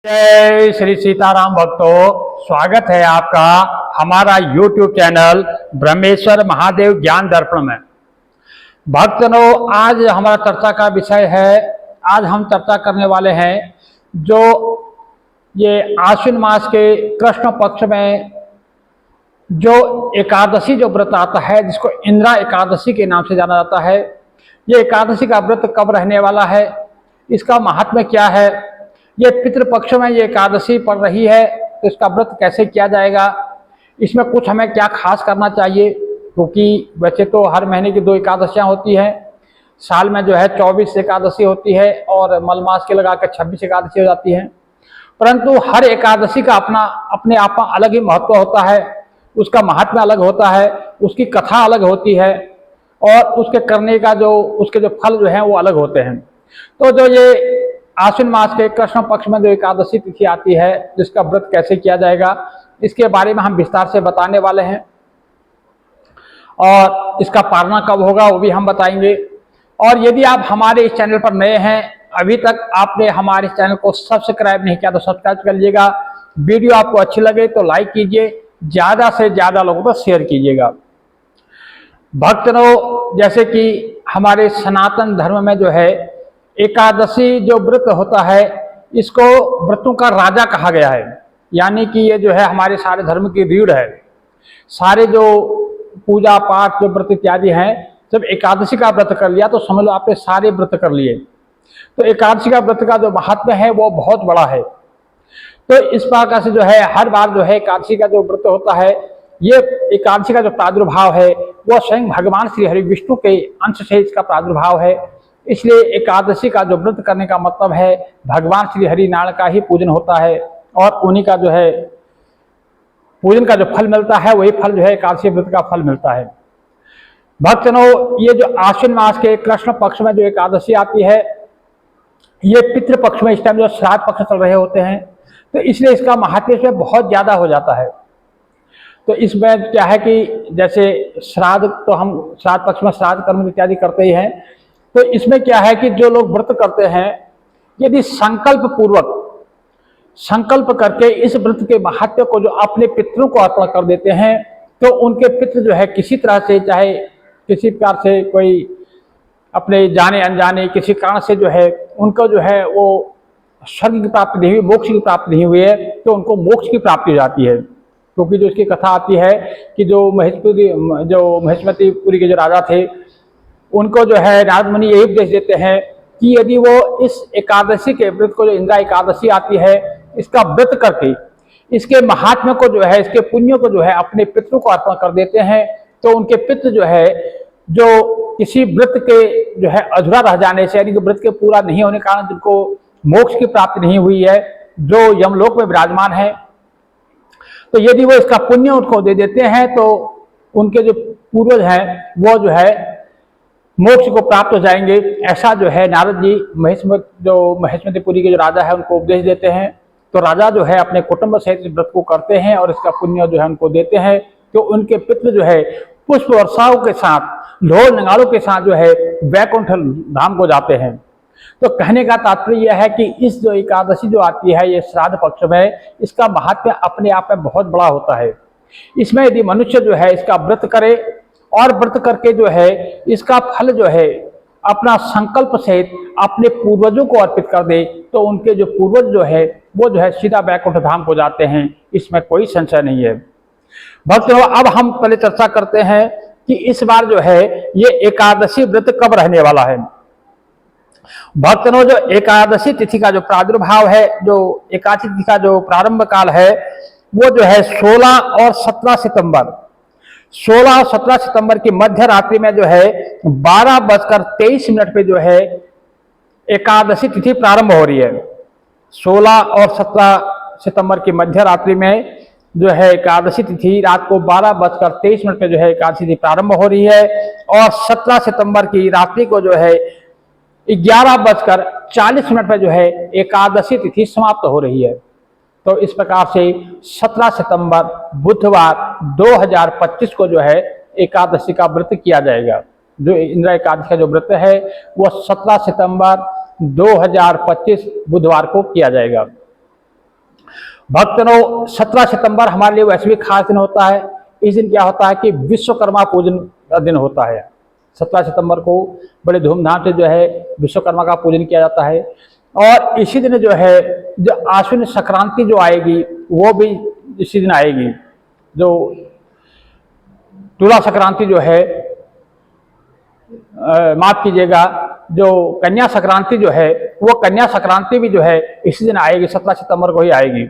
जय श्री सीताराम भक्तों, स्वागत है आपका हमारा YouTube चैनल ब्रह्मेश्वर महादेव ज्ञान दर्पण में। भक्तों, आज हमारा चर्चा का विषय है, आज हम चर्चा करने वाले हैं जो ये आश्विन मास के कृष्ण पक्ष में जो एकादशी जो व्रत आता है, जिसको इंद्रा एकादशी के नाम से जाना जाता है। ये एकादशी का व्रत कब रहने वाला है, इसका महात्म्य क्या है, ये पितृपक्ष में ये एकादशी पड़ रही है तो इसका व्रत कैसे किया जाएगा, इसमें कुछ हमें क्या खास करना चाहिए। क्योंकि वैसे तो हर महीने की 2 एकादशियां होती हैं, साल में जो है 24 एकादशी होती है और मलमास के लगा कर 26 एकादशी हो जाती है। परंतु हर एकादशी का अपना अपने आप में अलग ही महत्व होता है, उसका महात्म्य अलग होता है, उसकी कथा अलग होती है और उसके करने का जो उसके जो फल जो है वो अलग होते हैं। तो जो ये आश्विन मास के कृष्ण पक्ष में जो एकादशी तिथि आती है, जिसका व्रत कैसे किया जाएगा, इसके बारे में हम विस्तार से बताने वाले हैं और इसका पालना कब होगा वो भी हम बताएंगे। और यदि आप हमारे इस चैनल पर नए हैं, अभी तक आपने हमारे इस चैनल को सब्सक्राइब नहीं किया तो सब्सक्राइब कर लीजिएगा। वीडियो आपको अच्छी लगे तो लाइक कीजिए, ज़्यादा से ज़्यादा लोगों को शेयर कीजिएगा। भक्तों, जैसे कि हमारे सनातन धर्म में जो है एकादशी जो व्रत होता है, इसको व्रतों का राजा कहा गया है। यानी कि ये जो है हमारे सारे धर्म की रीढ़ है। सारे जो पूजा पाठ जो व्रत इत्यादि हैं, जब एकादशी का व्रत कर लिया तो समझ लो आपने सारे व्रत कर लिए। तो एकादशी का व्रत का जो महात्म्य है वो बहुत बड़ा है। तो इस प्रकार से जो है हर बार जो है एकादशी का जो व्रत होता है, ये एकादशी का जो प्रादुर्भाव है वो स्वयं भगवान श्री हरि विष्णु के अंश से इसका प्रादुर्भाव है। इसलिए एकादशी का जो व्रत करने का मतलब है भगवान श्री हरि नारायण का ही पूजन होता है और उन्हीं का जो है पूजन का जो फल मिलता है वही फल जो है एकादशी व्रत का फल मिलता है। भक्तों, ये जो आश्विन मास के कृष्ण पक्ष में जो एकादशी आती है, ये पितृपक्ष में इस टाइम जो श्राद्ध पक्ष चल रहे होते हैं, तो इसलिए इसका महत्व इसमें बहुत ज्यादा हो जाता है। तो इसमें क्या है कि जैसे श्राद्ध, तो हम श्राद्ध पक्ष में श्राद्ध कर्म इत्यादि करते ही हैं। तो इसमें क्या है कि जो लोग व्रत करते हैं, यदि संकल्प पूर्वक संकल्प करके इस व्रत के महत्व को जो अपने पितरों को अर्पण कर देते हैं, तो उनके पितृ जो है किसी तरह से, चाहे किसी प्रकार से कोई अपने जाने अनजाने किसी कारण से जो है उनको जो है वो स्वर्ग की प्राप्ति नहीं हुई, मोक्ष की प्राप्ति नहीं हुई है, तो उनको मोक्ष की प्राप्ति हो जाती है। क्योंकि जो इसकी कथा आती है कि जो महेश्वतीपुरी के जो राजा थे, उनको जो है नारद मुनि यही उपदेश देते हैं कि यदि वो इस एकादशी के व्रत को, जो इंद्रा एकादशी आती है, इसका व्रत करके इसके महात्म्य को जो है, इसके पुण्यों को जो है अपने पितरों को अर्पण कर देते हैं, तो उनके पितृ जो है, जो किसी व्रत के जो है अधूरा रह जाने से, यानी कि व्रत के पूरा नहीं होने के कारण जिनको मोक्ष की प्राप्ति नहीं हुई है, जो यमलोक में विराजमान है, तो यदि वो इसका पुण्य उनको दे देते हैं तो उनके जो पूर्वज हैं वो जो है मोक्ष को प्राप्त हो जाएंगे। ऐसा जो है नारद जी महेश्वतीपुरी के जो राजा है उनको उपदेश देते हैं। तो राजा जो है अपने कुटुंब सहित इस व्रत को करते हैं और इसका पुण्य जो है उनको देते हैं। तो उनके पितृ जो है पुष्प वर्षाओं के साथ, ढोल नगाड़ों के साथ जो है वैकुंठ धाम को जाते हैं। तो कहने का तात्पर्य यह है कि इस जो एकादशी जो आती है, ये श्राद्ध पक्ष में, इसका महात्म्य अपने आप में बहुत बड़ा होता है। इसमें यदि मनुष्य जो है इसका व्रत करे और व्रत करके जो है इसका फल जो है अपना संकल्प सहित अपने पूर्वजों को अर्पित कर दे, तो उनके जो पूर्वज जो है वो जो है सीधा वैकुंठ धाम को जाते हैं, इसमें कोई संशय नहीं है। भक्तों, अब हम पहले चर्चा करते हैं कि इस बार जो है ये एकादशी व्रत कब रहने वाला है। भक्तों, जो एकादशी तिथि का जो प्रादुर्भाव है, जो एकादशी तिथि का जो प्रारंभ काल है, वो जो है 16 और 17 सितंबर 16 और 17 सितंबर की मध्य रात्रि में जो है 12:23 पे जो है एकादशी तिथि प्रारंभ हो रही है। 16 और 17 सितंबर की मध्य रात्रि में जो है एकादशी तिथि रात को 12:23 पे जो है एकादशी तिथि प्रारंभ हो रही है और 17 सितंबर की रात्रि को जो है 11:40 पे जो है एकादशी तिथि समाप्त हो रही है। तो इस प्रकार से 17 सितंबर बुधवार 2025 को जो है एकादशी का व्रत किया जाएगा। जो इंद्रा एकादशी का जो व्रत है वो 17 सितंबर 2025 बुधवार को किया जाएगा। भक्तों 17 सितंबर हमारे लिए वैसे भी खास दिन होता है। इस दिन क्या होता है कि विश्वकर्मा पूजन का दिन होता है। 17 सितंबर को बड़े धूमधाम से जो है विश्वकर्मा का पूजन किया जाता है। और इसी दिन जो है जो आश्विन संक्रांति जो आएगी वो भी इसी दिन आएगी। जो तुला संक्रांति जो है, माफ कीजिएगा, जो कन्या संक्रांति जो है वो कन्या संक्रांति भी जो है इसी दिन आएगी, 17 सितंबर को ही आएगी।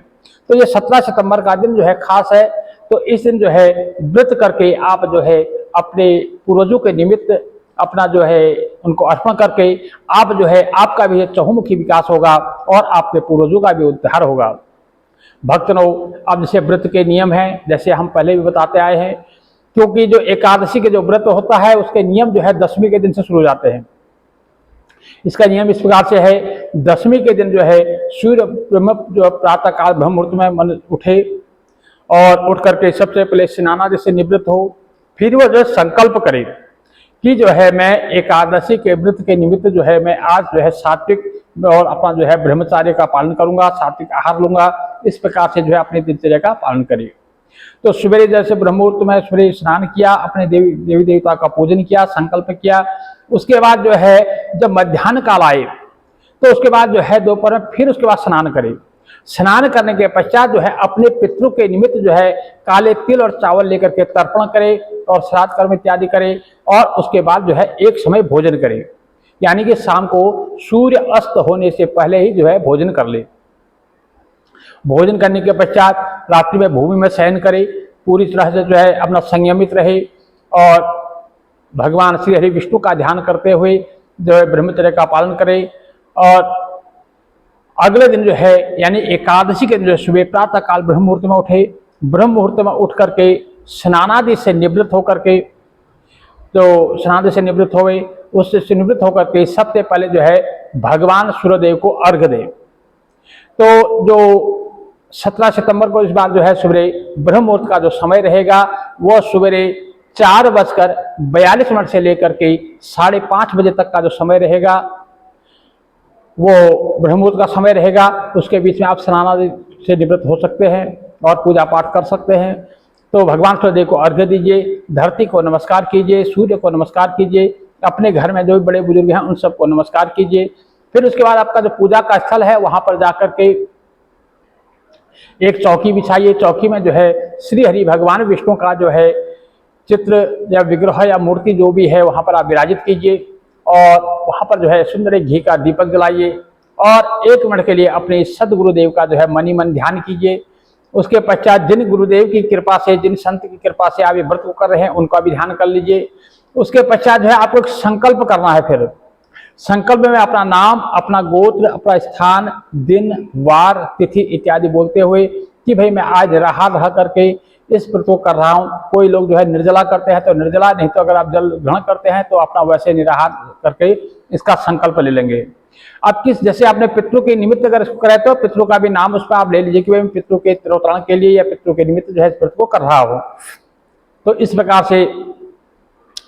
तो ये 17 सितंबर का दिन जो है खास है। तो इस दिन जो है व्रत करके आप जो है अपने पूर्वजों के निमित्त अपना जो है उनको अर्पण करके आप जो है आपका भी चहुमुखी विकास होगा और आपके पूर्वजों का भी उद्धार होगा। भक्तों, अब जैसे व्रत के नियम हैं, जैसे हम पहले भी बताते आए हैं, क्योंकि जो एकादशी के जो व्रत होता है उसके नियम जो है दशमी के दिन से शुरू हो जाते हैं। इसका नियम इस प्रकार से है, दशमी के दिन जो है सूर्य ब्रह्म जो प्रातः काल ब्रह्म मुहूर्त में मन उठे और उठ करके सबसे पहले स्नानादि से निवृत्त हो, फिर वो जो संकल्प करे कि जो है मैं एकादशी के व्रत के निमित्त जो है मैं आज जो है सात्विक और अपना जो है ब्रह्मचार्य का पालन करूंगा, सात्विक आहार लूंगा। इस प्रकार से जो है अपनी दिनचर्या का पालन करिए। तो सवेरे जैसे ब्रह्म मुहूर्त में सवेरे स्नान किया, अपने देवी देवता का पूजन किया, संकल्प किया। उसके बाद जो है जब मध्याह्न काल आए तो उसके बाद जो है दोपहर में फिर उसके बाद स्नान करें। स्नान करने के पश्चात जो है अपने पितरों के निमित्त जो है काले तिल और चावल लेकर के तर्पण करे और श्राद्ध कर्म इत्यादि करे और उसके बाद जो है एक समय भोजन करे, यानी कि शाम को सूर्य अस्त होने से पहले ही जो है भोजन कर ले। भोजन करने के पश्चात रात्रि में भूमि में शयन करे, पूरी तरह से जो है अपना संयमित रहे और भगवान श्री हरि विष्णु का ध्यान करते हुए जो है ब्रह्मचर्य का पालन करे। और अगले दिन जो है यानी एकादशी के दिन जो सुबह प्रातः काल ब्रह्म मुहूर्त में उठे, ब्रह्म मुहूर्त में उठ करके स्नानादि से निवृत्त होकर के जो स्नानादि से निवृत्त हो गए, उससे निवृत्त होकर के सबसे पहले जो है भगवान सूर्यदेव को अर्घ्य दे। तो जो 17 सितंबर को इस बार जो है सवेरे ब्रह्म मुहूर्त का जो समय रहेगा वो सवेरे 4:42 से लेकर के 5:30 बजे तक का जो समय रहेगा वो ब्रह्म मुहूर्त का समय रहेगा। उसके बीच में आप स्नानादि से निवृत्त हो सकते हैं और पूजा पाठ कर सकते हैं। तो भगवान सूर्यदेव को अर्घ्य दीजिए, धरती को नमस्कार कीजिए, सूर्य को नमस्कार कीजिए, अपने घर में जो भी बड़े बुजुर्ग हैं उन सबको नमस्कार कीजिए। फिर उसके बाद आपका जो पूजा का स्थल है वहां पर जाकर के एक चौकी बिछाइए। चौकी में जो है श्री हरि भगवान विष्णु का जो है चित्र या विग्रह या मूर्ति जो भी है वहां पर आप विराजित कीजिए और वहां पर जो है सुंदर एक घी का दीपक जलाइए और 1 मिनट के लिए अपने सदगुरुदेव का जो है मनी मन ध्यान कीजिए। उसके पश्चात जिन गुरुदेव की कृपा से, जिन संत की कृपा से आप ये व्रत को कर रहे हैं उनका भी ध्यान कर लीजिए। उसके पश्चात जो है आपको एक संकल्प करना है। फिर संकल्प में अपना नाम, अपना गोत्र, अपना स्थान, दिन, वार, तिथि इत्यादि बोलते हुए कि भाई मैं आज रहा करके इस व्रत को कर रहा हूँ। कोई लोग जो है निर्जला करते हैं तो निर्जला, नहीं तो अगर आप जल ग्रहण करते हैं तो अपना वैसे निराहार करके इसका संकल्प ले लेंगे। अब जैसे आपने पितरों के निमित्त अगर इसको कराए तो पितरों का भी नाम उस पर आप ले लीजिए कि भाई मैं पितरों के तिरोधारण के लिए या पितरों के निमित्त जो है इस व्रत को कर रहा हूँ। तो इस प्रकार से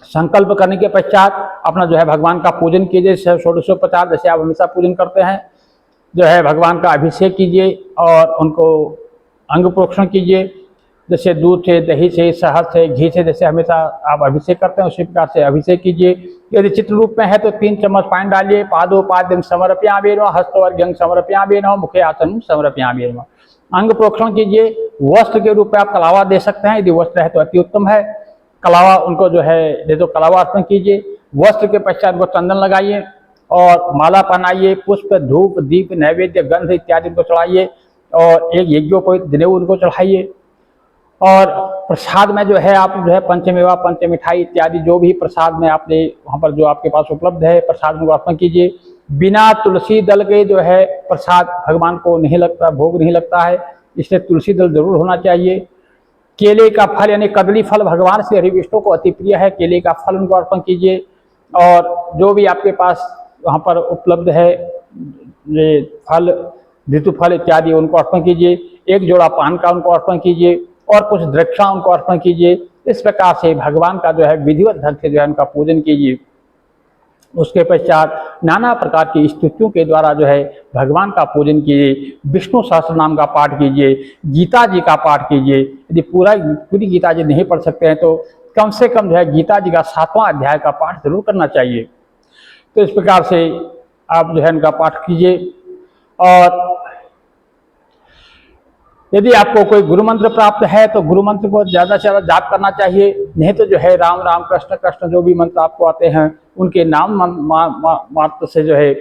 संकल्प करने के पश्चात अपना जो है भगवान का पूजन कीजिए। षोडशोपचार जैसे आप हमेशा पूजन करते हैं जो है भगवान का अभिषेक कीजिए और उनको अंग प्रोक्षण कीजिए। जैसे दूध से, दही से, शहद से, घी से जैसे हमेशा आप अभिषेक करते हैं उसी प्रकार से अभिषेक कीजिए। यदि चित्र रूप में है तो 3 चम्मच पानी डालिए। पादोपाद्यं समर्पयामि नमः, हस्तवर्ग्यं समर्पयामि नमः, मुखे आसनं समर्पयामि नमः। अंग प्रोक्षण कीजिए। वस्त्र के रूप में आप कलावा दे सकते हैं, यदि वस्त्र है तो अति उत्तम है। कलावा उनको जो है दे दो, कलावा अर्पण कीजिए। वस्त्र के पश्चात उनको चंदन लगाइए और माला पहनाइए। पुष्प, धूप, दीप, नैवेद्य, गंध इत्यादि उनको चढ़ाइए और एक यज्ञोपवीत जनेऊ उनको चढ़ाइए। और प्रसाद में जो है आप जो है पंचमेवा, पंचमिठाई इत्यादि जो भी प्रसाद में आपने वहाँ पर जो आपके पास उपलब्ध है प्रसाद में अर्पण कीजिए। बिना तुलसी दल के जो है प्रसाद भगवान को नहीं लगता, भोग नहीं लगता है, इसलिए तुलसी दल जरूर होना चाहिए। केले का फल यानी कदली फल भगवान श्री हरि विष्णु को अति प्रिय है, केले का फल उनको अर्पण कीजिए। और जो भी आपके पास वहाँ पर उपलब्ध है ये फल, ऋतु फल इत्यादि उनको अर्पण कीजिए। 1 जोड़ा पान का उनको अर्पण कीजिए और कुछ द्रक्षा उनको अर्पण कीजिए। इस प्रकार से भगवान का जो है विधिवत ढंग से जो है उनका पूजन कीजिए। उसके पश्चात नाना प्रकार की स्तुतियों के द्वारा जो है भगवान का पूजन कीजिए, विष्णु सहस्त्र नाम का पाठ कीजिए, गीता जी का पाठ कीजिए। यदि पूरी गीता जी नहीं पढ़ सकते हैं तो कम से कम जो है गीता जी का 7वां अध्याय का पाठ जरूर करना चाहिए। तो इस प्रकार से आप जो है उनका पाठ कीजिए। और यदि आपको कोई गुरु मंत्र प्राप्त है तो गुरु मंत्र को ज़्यादा से ज़्यादा जाप करना चाहिए, नहीं तो जो है राम राम कृष्ण कृष्ण जो भी मंत्र आपको आते हैं उनके नाम मात्र से जो है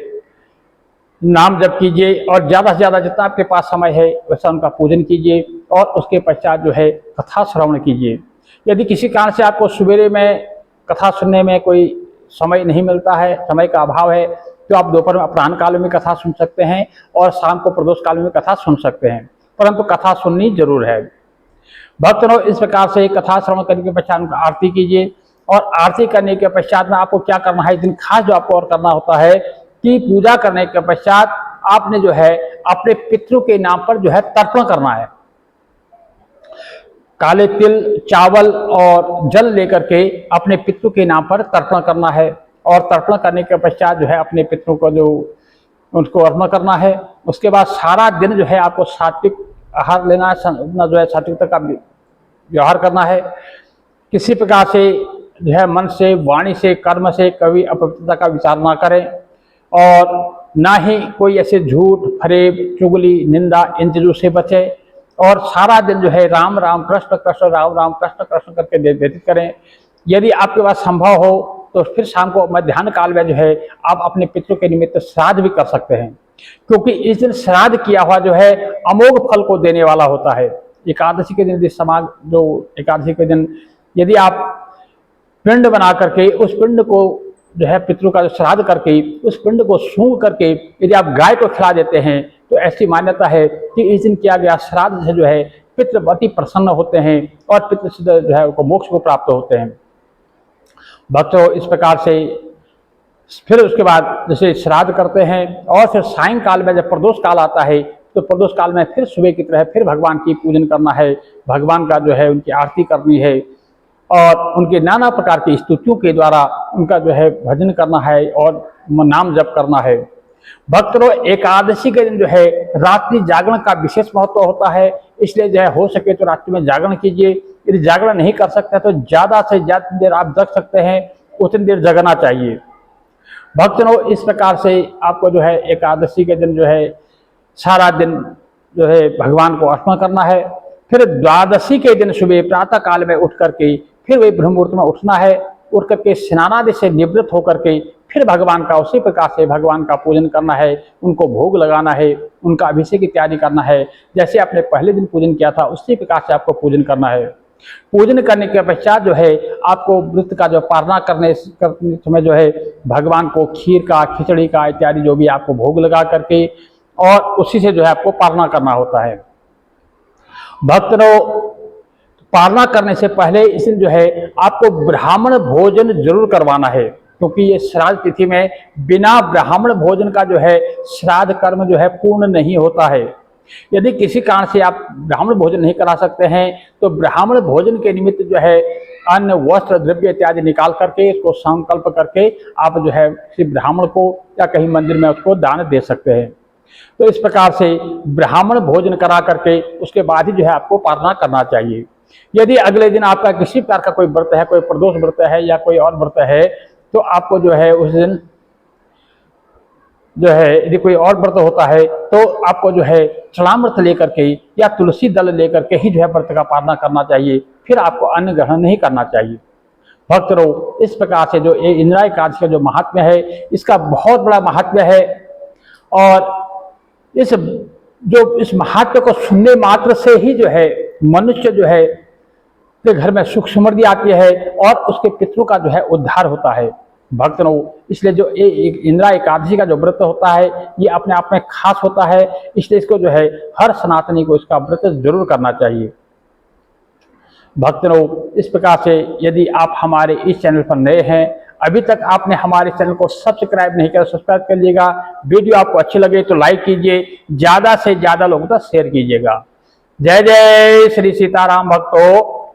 नाम जप कीजिए। और ज़्यादा से ज़्यादा जितना आपके पास समय है वैसा उनका पूजन कीजिए। और उसके पश्चात जो है कथा श्रवण कीजिए। यदि किसी कारण से आपको सवेरे में कथा सुनने में कोई समय नहीं मिलता है, समय का अभाव है, तो आप दोपहर में अपराह्न काल में कथा सुन सकते हैं और शाम को प्रदोष काल में कथा सुन सकते हैं, परंतु कथा सुननी जरूर है। भक्तों, इस प्रकार से कथा श्रवण करने के पश्चात उनका आरती कीजिए। और आरती करने के पश्चात में आपको क्या करना है, इस दिन खास जो आपको और करना होता है कि पूजा करने के पश्चात आपने जो है अपने पितरों के नाम पर जो है तर्पण करना है। काले तिल, चावल और जल लेकर के अपने पितरों के नाम पर तर्पण करना है। और तर्पण करने के पश्चात जो है अपने पितरों को जो उनको अर्पण करना है। उसके बाद सारा दिन जो है आपको सात्विक आहार लेना है, अपना जो है सात्विकता का व्यवहार करना है। किसी प्रकार से जो है मन से, वाणी से, कर्म से कभी अपवित्रता का विचार ना करें। और ना ही कोई ऐसे झूठ, फरेब, चुगली, निंदा इन चीज़ों से बचे। और सारा दिन जो है राम राम कृष्ण कृष्ण, राम राम कृष्ण कृष्ण करके व्यतीत करें। यदि आपके पास संभव हो तो फिर शाम को मध्याह्न काल में जो है आप अपने पितरों के निमित्त श्राद्ध भी कर सकते हैं, क्योंकि इस दिन श्राद्ध किया हुआ जो है अमोघ फल को देने वाला होता है। एकादशी के दिन एकादशी के दिन यदि आप पिंड बना करके उस पिंड को जो है पितरों का श्राद्ध करके उस पिंड को सूंघ करके यदि आप गाय को खिला देते हैं तो ऐसी मान्यता है कि इस दिन किया गया श्राद्ध से जो है पितृ अति प्रसन्न होते हैं और पितृ जो है उनको मोक्ष को प्राप्त होते हैं। भक्तों, इस प्रकार से फिर उसके बाद जैसे श्राद्ध करते हैं और फिर सायंकाल में जब प्रदोष काल आता है तो प्रदोष काल में फिर सुबह की तरह फिर भगवान की पूजन करना है, भगवान का जो है उनकी आरती करनी है और उनके नाना प्रकार की स्तुतियों के द्वारा उनका जो है भजन करना है और नाम जप करना है। भक्तों, एकादशी के दिन जो है रात्रि जागरण का विशेष महत्व होता है, इसलिए जो है हो सके तो रात्रि में जागरण कीजिए। यदि जागरण नहीं कर सकते तो ज़्यादा से ज़्यादा देर आप जग सकते हैं, उतनी देर जगना चाहिए। भक्तों, इस प्रकार से आपको जो है एकादशी के दिन जो है सारा दिन जो है भगवान को अर्पण करना है। फिर द्वादशी के दिन सुबह प्रातः काल में उठ करके फिर वही ब्रह्म मुहूर्त में उठना है। उठ करके स्नानादि से निवृत्त होकर के फिर भगवान का उसी प्रकार से भगवान का पूजन करना है, उनको भोग लगाना है, उनका अभिषेक इत्यादि करना है। जैसे आपने पहले दिन पूजन किया था उसी प्रकार से आपको पूजन करना है। पूजन करने के पश्चात जो है आपको व्रत का जो पारणा करने समय जो है भगवान को खीर का, खिचड़ी का इत्यादि जो भी आपको भोग लगा करके और उसी से जो है आपको पारणा करना होता है। भक्तों, पारणा करने से पहले इस दिन जो है आपको ब्राह्मण भोजन जरूर करवाना है, क्योंकि ये श्राद्ध तिथि में बिना ब्राह्मण भोजन का जो है श्राद्ध कर्म जो है पूर्ण नहीं होता है। यदि किसी कारण से आप ब्राह्मण भोजन नहीं करा सकते हैं तो ब्राह्मण भोजन के निमित्त जो है अन्न, वस्त्र, द्रव्य इत्यादि निकाल करके इसको संकल्प करके आप जो है किसी ब्राह्मण को या कहीं मंदिर में उसको दान दे सकते हैं। तो इस प्रकार से ब्राह्मण भोजन करा करके उसके बाद ही जो है आपको पारणा करना चाहिए। यदि अगले दिन आपका किसी प्रकार का कोई व्रत है, कोई प्रदोष व्रत है या कोई और व्रत है, तो आपको जो है उस दिन जो है यदि कोई और व्रत होता है तो आपको जो है चरणामृत लेकर के या तुलसी दल लेकर के ही जो है व्रत का पारणा करना चाहिए, फिर आपको अन्न ग्रहण नहीं करना चाहिए। भक्तों, इस प्रकार से जो इंदिरा एकादशी का जो महात्म्य है इसका बहुत बड़ा महात्म्य है। और इस महात्म्य को सुनने मात्र से ही जो है मनुष्य जो है के घर में सुख समृद्धि आती है और उसके पितरों का जो है उद्धार होता है। भक्तों, इसलिए जो इंदिरा एकादशी का जो व्रत होता है ये अपने आप में खास होता है, इसलिए इसको जो है हर सनातनी को इसका व्रत जरूर करना चाहिए। भक्तों, इस प्रकार से यदि आप हमारे इस चैनल पर नए हैं, अभी तक आपने हमारे चैनल को सब्सक्राइब नहीं किया, सब्सक्राइब कर लीजिएगा। वीडियो आपको अच्छी लगे तो लाइक कीजिए, ज़्यादा से ज़्यादा लोगों तक शेयर कीजिएगा। जय जय श्री सीताराम। भक्तों,